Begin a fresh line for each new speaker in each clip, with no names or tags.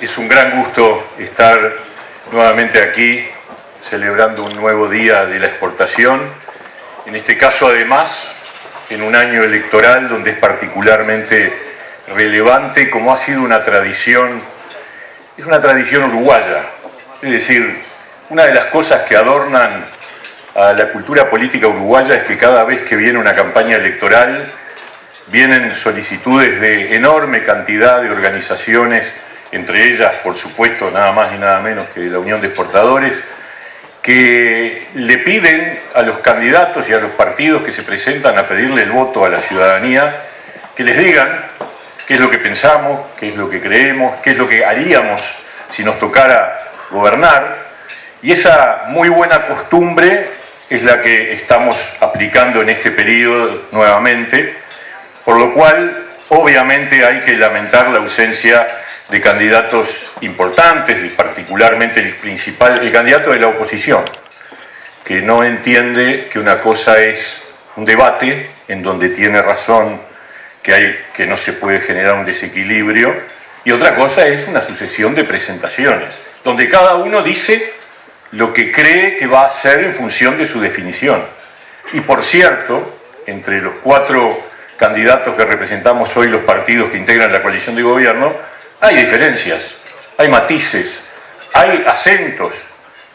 Es un gran gusto estar nuevamente aquí celebrando un nuevo día de la exportación. En este caso, además, en un año electoral donde es particularmente relevante, como ha sido una tradición, es una tradición uruguaya. Es decir, una de las cosas que adornan a la cultura política uruguaya es que cada vez que viene una campaña electoral vienen solicitudes de enorme cantidad de organizaciones, entre ellas, por supuesto, nada más y nada menos que la Unión de Exportadores, que le piden a los candidatos y a los partidos que se presentan a pedirle el voto a la ciudadanía, que les digan qué es lo que pensamos, qué es lo que creemos, qué es lo que haríamos si nos tocara gobernar. Y esa muy buena costumbre es la que estamos aplicando en este periodo nuevamente, por lo cual obviamente hay que lamentar la ausencia de candidatos importantes, y particularmente el candidato de la oposición, que no entiende que una cosa es un debate en donde tiene razón que no se puede generar un desequilibrio, y otra cosa es una sucesión de presentaciones, donde cada uno dice lo que cree que va a hacer en función de su definición. Y por cierto, entre los 4 candidatos que representamos hoy los partidos que integran la coalición de gobierno, hay diferencias, hay matices, hay acentos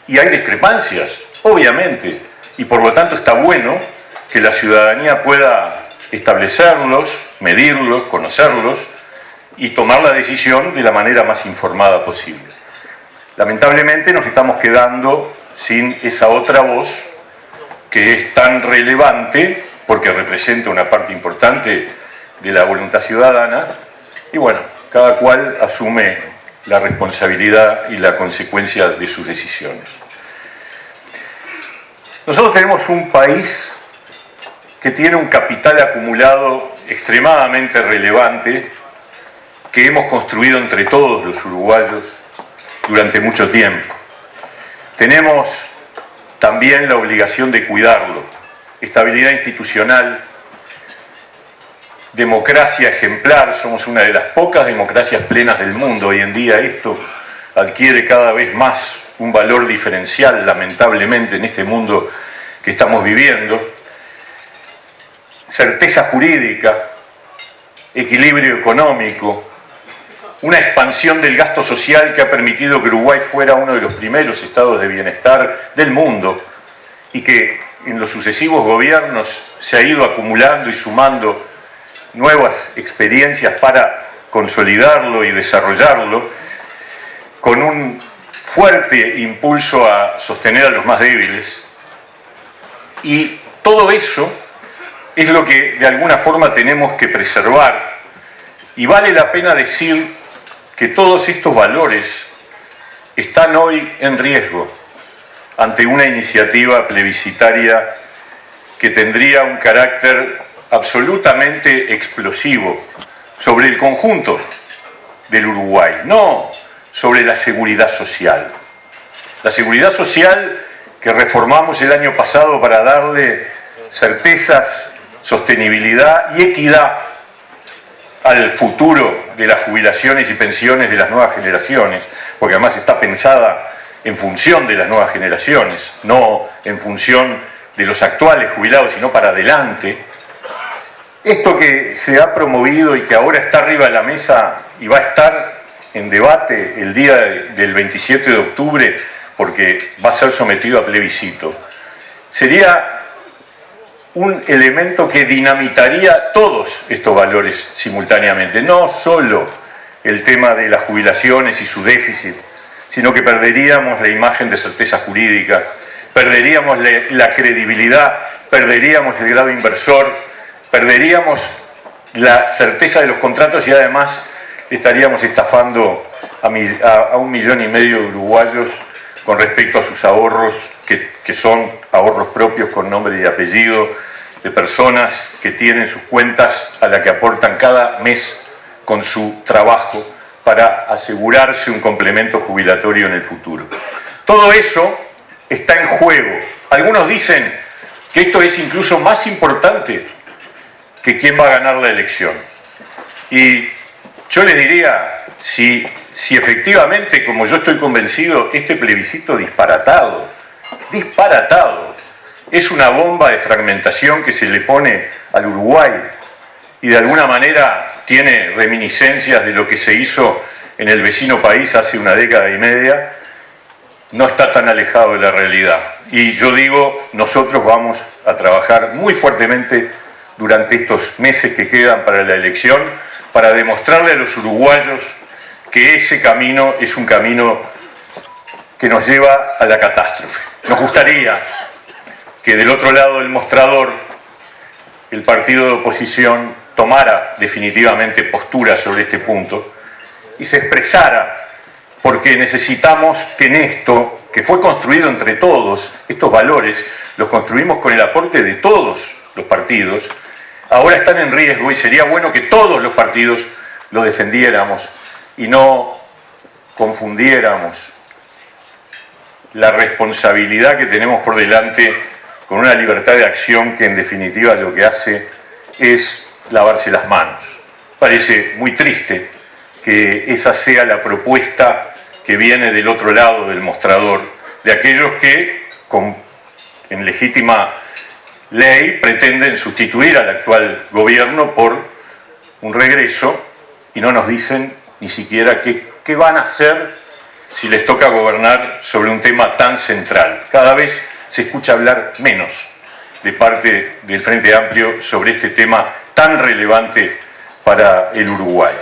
y hay discrepancias, obviamente, y por lo tanto está bueno que la ciudadanía pueda establecerlos, medirlos, conocerlos y tomar la decisión de la manera más informada posible. Lamentablemente nos estamos quedando sin esa otra voz que es tan relevante porque representa una parte importante de la voluntad ciudadana y bueno, cada cual asume la responsabilidad y la consecuencia de sus decisiones. Nosotros tenemos un país que tiene un capital acumulado extremadamente relevante que hemos construido entre todos los uruguayos durante mucho tiempo. Tenemos también la obligación de cuidarlo. Estabilidad institucional, democracia ejemplar, somos una de las pocas democracias plenas del mundo. Hoy en día esto adquiere cada vez más un valor diferencial, lamentablemente, en este mundo que estamos viviendo. Certeza jurídica, equilibrio económico, una expansión del gasto social que ha permitido que Uruguay fuera uno de los primeros estados de bienestar del mundo y que en los sucesivos gobiernos se ha ido acumulando y sumando nuevas experiencias para consolidarlo y desarrollarlo, con un fuerte impulso a sostener a los más débiles. Y todo eso es lo que de alguna forma tenemos que preservar. Y vale la pena decir que todos estos valores están hoy en riesgo ante una iniciativa plebiscitaria que tendría un carácter absolutamente explosivo sobre el conjunto del Uruguay, no sobre la seguridad social. La seguridad social que reformamos el año pasado para darle certezas, sostenibilidad y equidad al futuro de las jubilaciones y pensiones de las nuevas generaciones, porque además está pensada en función de las nuevas generaciones, no en función de los actuales jubilados, sino para adelante. Esto que se ha promovido y que ahora está arriba de la mesa y va a estar en debate el día del 27 de octubre, porque va a ser sometido a plebiscito, sería un elemento que dinamitaría todos estos valores simultáneamente, no solo el tema de las jubilaciones y su déficit, sino que perderíamos la imagen de certeza jurídica, perderíamos la credibilidad, perderíamos el grado inversor, perderíamos la certeza de los contratos y además estaríamos estafando a 1,5 millones de uruguayos con respecto a sus ahorros, que son ahorros propios con nombre y apellido, de personas que tienen sus cuentas a las que aportan cada mes con su trabajo para asegurarse un complemento jubilatorio en el futuro. Todo eso está en juego. Algunos dicen que esto es incluso más importante que quién va a ganar la elección. Y yo les diría, si si efectivamente, como yo estoy convencido, este plebiscito disparatado, es una bomba de fragmentación que se le pone al Uruguay y de alguna manera tiene reminiscencias de lo que se hizo en el vecino país hace una década y media, no está tan alejado de la realidad. Y yo digo, nosotros vamos a trabajar muy fuertemente durante estos meses que quedan para la elección para demostrarle a los uruguayos que ese camino es un camino que nos lleva a la catástrofe. Nos gustaría que del otro lado del mostrador el partido de oposición tomara definitivamente postura sobre este punto y se expresara, porque necesitamos que en esto, que fue construido entre todos, estos valores, los construimos con el aporte de todos los partidos, ahora están en riesgo y sería bueno que todos los partidos lo defendiéramos y no confundiéramos la responsabilidad que tenemos por delante con una libertad de acción que en definitiva lo que hace es lavarse las manos. Parece muy triste que esa sea la propuesta que viene del otro lado del mostrador, de aquellos que, en legítima ley, pretenden sustituir al actual gobierno por un regreso y no nos dicen ni siquiera qué van a hacer si les toca gobernar sobre un tema tan central. Cada vez se escucha hablar menos de parte del Frente Amplio sobre este tema tan relevante para el Uruguay.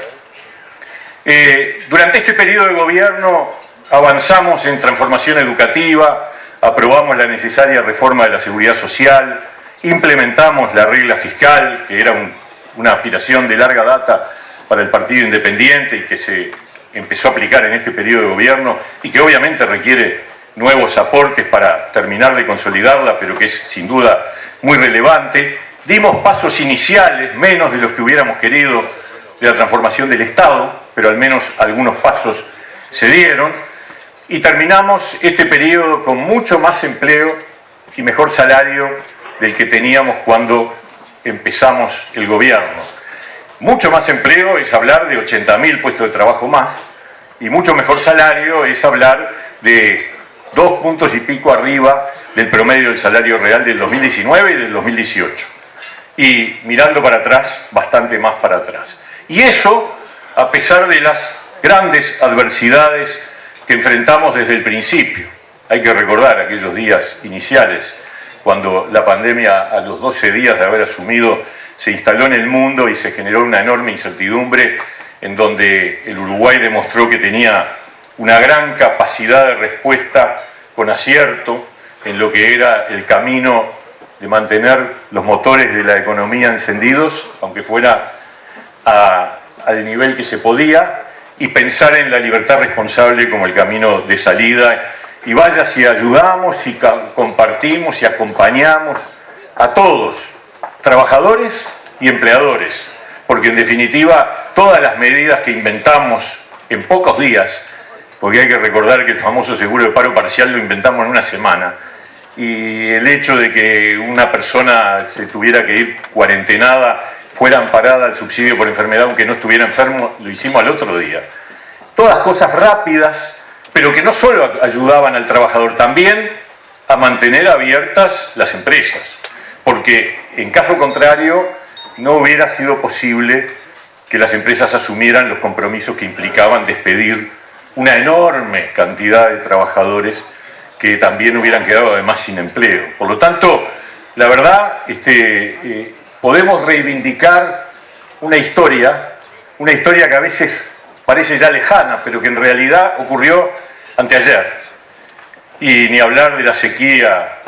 Durante este periodo de gobierno avanzamos en transformación educativa, aprobamos la necesaria reforma de la seguridad social, implementamos la regla fiscal, que era una aspiración de larga data para el Partido Independiente y que se empezó a aplicar en este periodo de gobierno y que obviamente requiere nuevos aportes para terminar de consolidarla, pero que es sin duda muy relevante. Dimos pasos iniciales, menos de los que hubiéramos querido, de la transformación del Estado, pero al menos algunos pasos se dieron, y terminamos este periodo con mucho más empleo y mejor salario del que teníamos cuando empezamos el gobierno. Mucho más empleo es hablar de 80.000 puestos de trabajo más, y mucho mejor salario es hablar de 2 puntos y pico arriba del promedio del salario real del 2019 y del 2018. Y mirando para atrás, bastante más para atrás. Y eso, a pesar de las grandes adversidades que enfrentamos desde el principio. Hay que recordar aquellos días iniciales, cuando la pandemia, a los 12 días de haber asumido, se instaló en el mundo y se generó una enorme incertidumbre en donde el Uruguay demostró que tenía una gran capacidad de respuesta con acierto en lo que era el camino de mantener los motores de la economía encendidos, aunque fuera al nivel que se podía, y pensar en la libertad responsable como el camino de salida. Y vaya si ayudamos y compartimos y acompañamos a todos, trabajadores y empleadores, porque en definitiva todas las medidas que inventamos en pocos días, porque hay que recordar que el famoso seguro de paro parcial lo inventamos en una semana, y el hecho de que una persona se tuviera que ir cuarentenada, fuera amparada al subsidio por enfermedad aunque no estuviera enfermo, lo hicimos al otro día. Todas cosas rápidas, pero que no solo ayudaban al trabajador, también a mantener abiertas las empresas, porque en caso contrario no hubiera sido posible que las empresas asumieran los compromisos que implicaban despedir una enorme cantidad de trabajadores que también hubieran quedado además sin empleo. Por lo tanto, la verdad, podemos reivindicar una historia que a veces parece ya lejana, pero que en realidad ocurrió anteayer. Y ni hablar de la sequía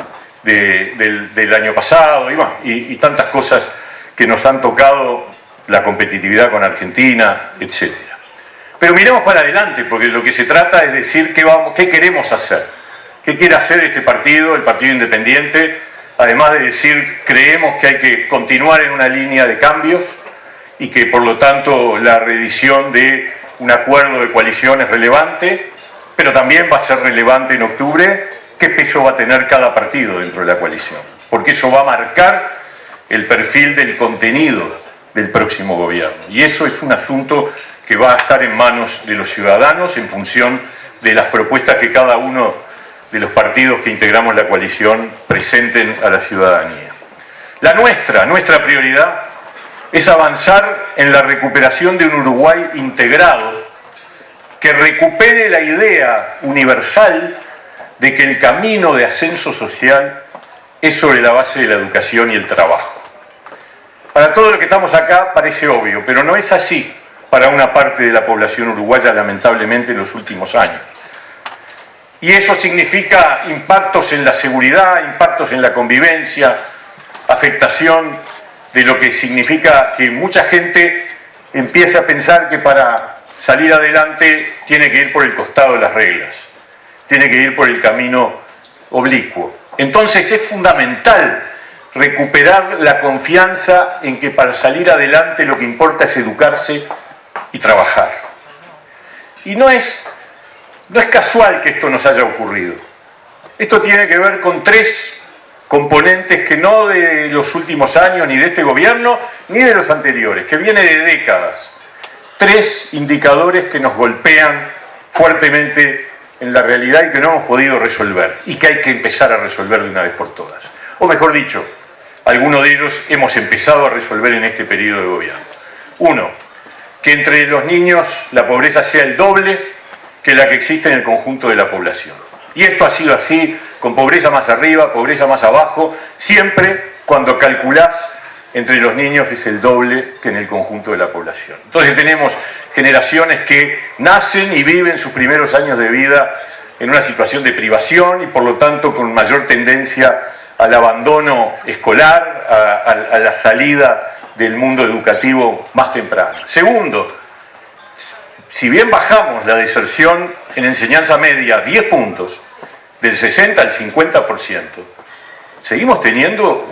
del año pasado y tantas cosas que nos han tocado, la competitividad con Argentina, etc. Pero miremos para adelante, porque lo que se trata es decir qué queremos hacer, qué quiere hacer este partido, el Partido Independiente, además de decir creemos que hay que continuar en una línea de cambios y que por lo tanto la reedición de un acuerdo de coalición es relevante, pero también va a ser relevante en octubre qué peso va a tener cada partido dentro de la coalición, porque eso va a marcar el perfil del contenido del próximo gobierno. Y eso es un asunto que va a estar en manos de los ciudadanos en función de las propuestas que cada uno de los partidos que integramos la coalición presenten a la ciudadanía. Nuestra prioridad es avanzar en la recuperación de un Uruguay integrado, que recupere la idea universal de que el camino de ascenso social es sobre la base de la educación y el trabajo. Para todos los que estamos acá parece obvio, pero no es así para una parte de la población uruguaya, lamentablemente, en los últimos años. Y eso significa impactos en la seguridad, impactos en la convivencia, afectación de lo que significa que mucha gente empieza a pensar que para salir adelante tiene que ir por el costado de las reglas, tiene que ir por el camino oblicuo. Entonces es fundamental recuperar la confianza en que para salir adelante lo que importa es educarse y trabajar. Y no es casual que esto nos haya ocurrido. Esto tiene que ver con tres componentes que no de los últimos años, ni de este gobierno, ni de los anteriores, que viene de décadas. Tres indicadores que nos golpean fuertemente en la realidad y que no hemos podido resolver, y que hay que empezar a resolver de una vez por todas. O mejor dicho, algunos de ellos hemos empezado a resolver en este periodo de gobierno. Uno, que entre los niños la pobreza sea el doble que la que existe en el conjunto de la población. Y esto ha sido así, con pobreza más arriba, pobreza más abajo, siempre cuando calculás entre los niños es el doble que en el conjunto de la población. Entonces tenemos generaciones que nacen y viven sus primeros años de vida en una situación de privación y por lo tanto con mayor tendencia al abandono escolar, a la salida del mundo educativo más temprano. Segundo, si bien bajamos la deserción en enseñanza media 10 puntos, del 60 al 50%, seguimos teniendo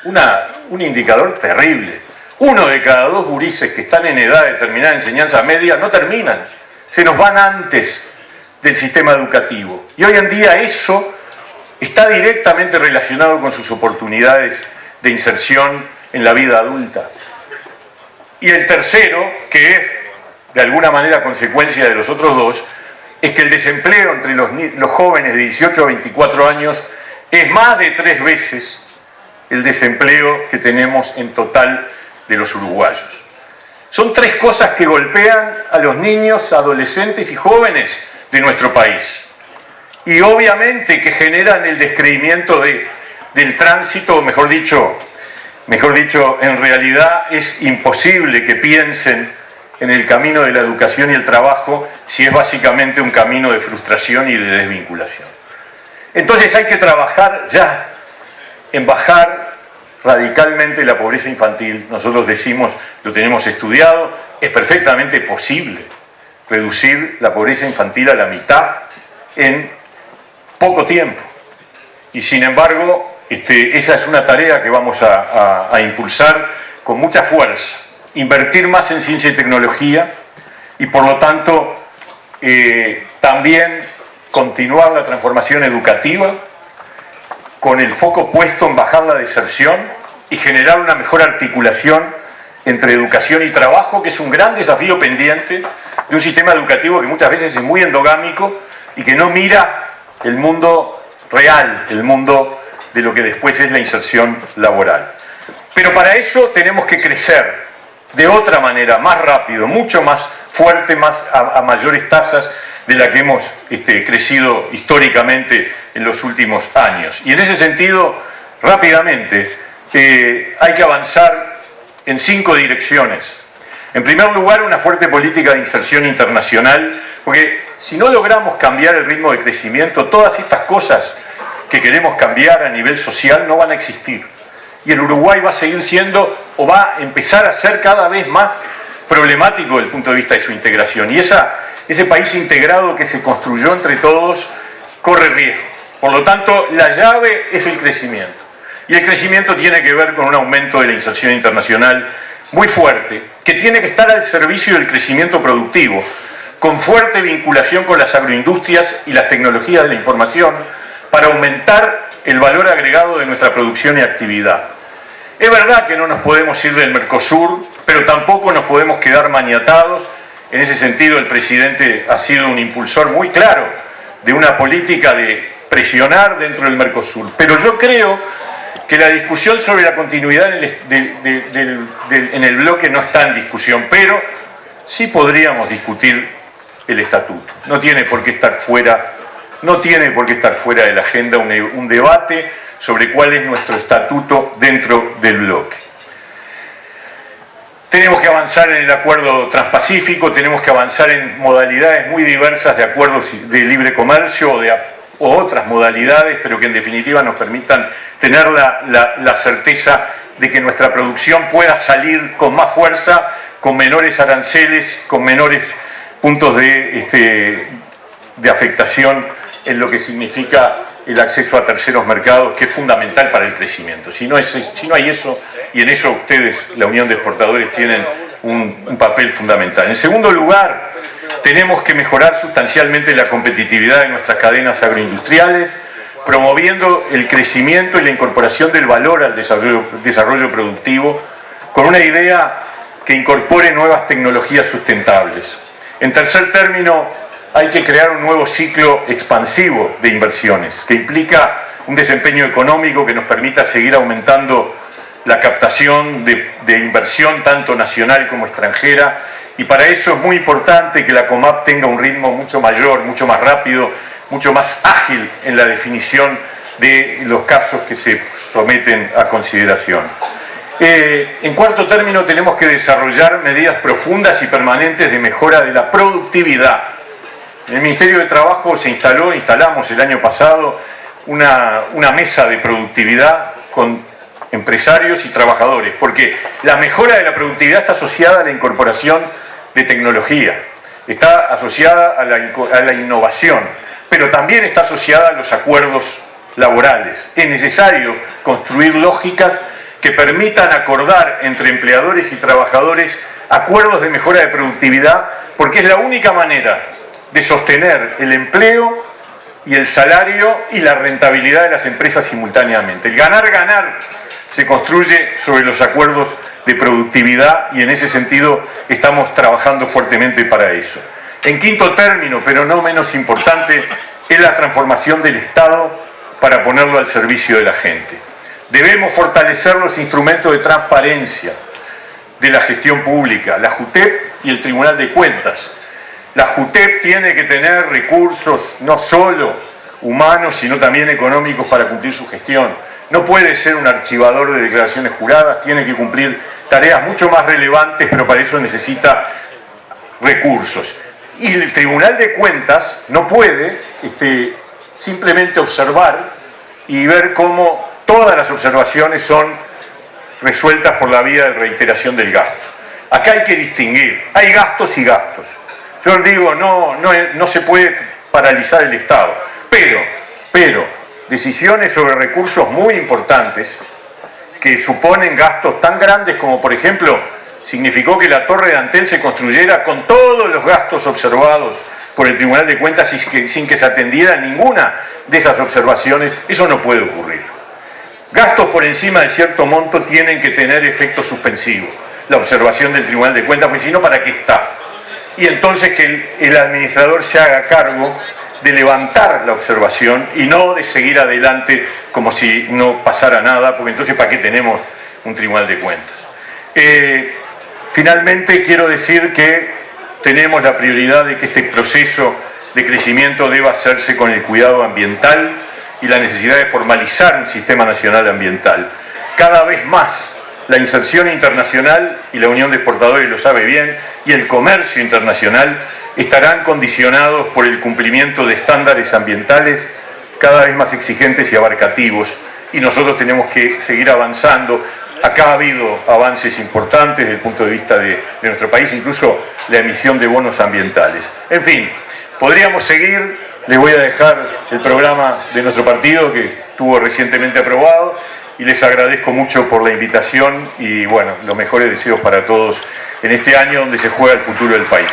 un indicador terrible. 1 de cada 2 gurises que están en edad de terminar enseñanza media no terminan, se nos van antes del sistema educativo. Y hoy en día eso está directamente relacionado con sus oportunidades de inserción en la vida adulta. Y el tercero, que es de alguna manera consecuencia de los otros dos, es que el desempleo entre los jóvenes de 18 a 24 años es más de 3 veces el desempleo que tenemos en total de los uruguayos. Son 3 cosas que golpean a los niños, adolescentes y jóvenes de nuestro país. Y obviamente que generan el descreimiento del tránsito, mejor dicho, en realidad es imposible que piensen en el camino de la educación y el trabajo si es básicamente un camino de frustración y de desvinculación. Entonces hay que trabajar ya en bajar radicalmente la pobreza infantil. Nosotros decimos, lo tenemos estudiado, es perfectamente posible reducir la pobreza infantil a la mitad en poco tiempo. Y sin embargo, esa es una tarea que vamos a impulsar con mucha fuerza. Invertir más en ciencia y tecnología y por lo tanto también continuar la transformación educativa con el foco puesto en bajar la deserción y generar una mejor articulación entre educación y trabajo, que es un gran desafío pendiente de un sistema educativo que muchas veces es muy endogámico y que no mira el mundo real, el mundo de lo que después es la inserción laboral. Pero para eso tenemos que crecer de otra manera, más rápido, mucho más fuerte, a mayores tasas de la que hemos crecido históricamente en los últimos años. Y en ese sentido, rápidamente, hay que avanzar en 5 direcciones. En primer lugar, una fuerte política de inserción internacional, porque si no logramos cambiar el ritmo de crecimiento, todas estas cosas que queremos cambiar a nivel social no van a existir. Y el Uruguay va a seguir siendo, o va a empezar a ser cada vez más problemático desde el punto de vista de su integración. Y ese país integrado que se construyó entre todos corre riesgo. Por lo tanto, la llave es el crecimiento. Y el crecimiento tiene que ver con un aumento de la inserción internacional muy fuerte, que tiene que estar al servicio del crecimiento productivo, con fuerte vinculación con las agroindustrias y las tecnologías de la información, para aumentar el valor agregado de nuestra producción y actividad. Es verdad que no nos podemos ir del Mercosur, pero tampoco nos podemos quedar maniatados. En ese sentido, el presidente ha sido un impulsor muy claro de una política de presionar dentro del Mercosur. Pero yo creo que la discusión sobre la continuidad en el bloque no está en discusión, pero sí podríamos discutir el estatuto. No tiene por qué estar fuera de la agenda un debate sobre cuál es nuestro estatuto dentro del bloque. Tenemos que avanzar en el acuerdo transpacífico, tenemos que avanzar en modalidades muy diversas de acuerdos de libre comercio o otras modalidades, pero que en definitiva nos permitan tener la certeza de que nuestra producción pueda salir con más fuerza, con menores aranceles, con menores puntos de afectación en lo que significa el acceso a terceros mercados, que es fundamental para el crecimiento. Si no hay eso, y en eso ustedes, la Unión de Exportadores, tienen un papel fundamental. En segundo lugar, tenemos que mejorar sustancialmente la competitividad de nuestras cadenas agroindustriales, promoviendo el crecimiento y la incorporación del valor al desarrollo productivo, con una idea que incorpore nuevas tecnologías sustentables. En tercer término, hay que crear un nuevo ciclo expansivo de inversiones, que implica un desempeño económico que nos permita seguir aumentando la captación de inversión, tanto nacional como extranjera, y para eso es muy importante que la COMAP tenga un ritmo mucho mayor, mucho más rápido, mucho más ágil en la definición de los casos que se someten a consideración. En cuarto término, tenemos que desarrollar medidas profundas y permanentes de mejora de la productividad. En el Ministerio de Trabajo instalamos el año pasado una mesa de productividad con empresarios y trabajadores, porque la mejora de la productividad está asociada a la incorporación de tecnología, está asociada a la innovación, pero también está asociada a los acuerdos laborales. Es necesario construir lógicas que permitan acordar entre empleadores y trabajadores acuerdos de mejora de productividad, porque es la única manera de sostener el empleo y el salario y la rentabilidad de las empresas simultáneamente. El ganar-ganar se construye sobre los acuerdos de productividad y en ese sentido estamos trabajando fuertemente para eso. En quinto término, pero no menos importante, es la transformación del Estado para ponerlo al servicio de la gente. Debemos fortalecer los instrumentos de transparencia de la gestión pública, la JUTEP y el Tribunal de Cuentas. La JUTEP tiene que tener recursos no solo humanos, sino también económicos para cumplir su gestión. No puede ser un archivador de declaraciones juradas, tiene que cumplir tareas mucho más relevantes, pero para eso necesita recursos. Y el Tribunal de Cuentas no puede simplemente observar y ver cómo todas las observaciones son resueltas por la vía de reiteración del gasto. Acá hay que distinguir, hay gastos y gastos. Yo digo, no se puede paralizar el Estado, pero decisiones sobre recursos muy importantes que suponen gastos tan grandes como, por ejemplo, significó que la Torre de Antel se construyera con todos los gastos observados por el Tribunal de Cuentas sin que se atendiera ninguna de esas observaciones. Eso no puede ocurrir. Gastos por encima de cierto monto tienen que tener efecto suspensivo, la observación del Tribunal de Cuentas, porque si no, ¿para qué está? Y entonces que el administrador se haga cargo de levantar la observación y no de seguir adelante como si no pasara nada, porque entonces ¿para qué tenemos un Tribunal de Cuentas? Finalmente quiero decir que tenemos la prioridad de que este proceso de crecimiento deba hacerse con el cuidado ambiental y la necesidad de formalizar un sistema nacional ambiental. Cada vez más la inserción internacional, y la Unión de Exportadores lo sabe bien, y el comercio internacional estarán condicionados por el cumplimiento de estándares ambientales cada vez más exigentes y abarcativos, y nosotros tenemos que seguir avanzando. Acá ha habido avances importantes desde el punto de vista de nuestro país, incluso la emisión de bonos ambientales. En fin, podríamos seguir. Les voy a dejar el programa de nuestro partido que estuvo recientemente aprobado y les agradezco mucho por la invitación y bueno, los mejores deseos para todos en este año donde se juega el futuro del país.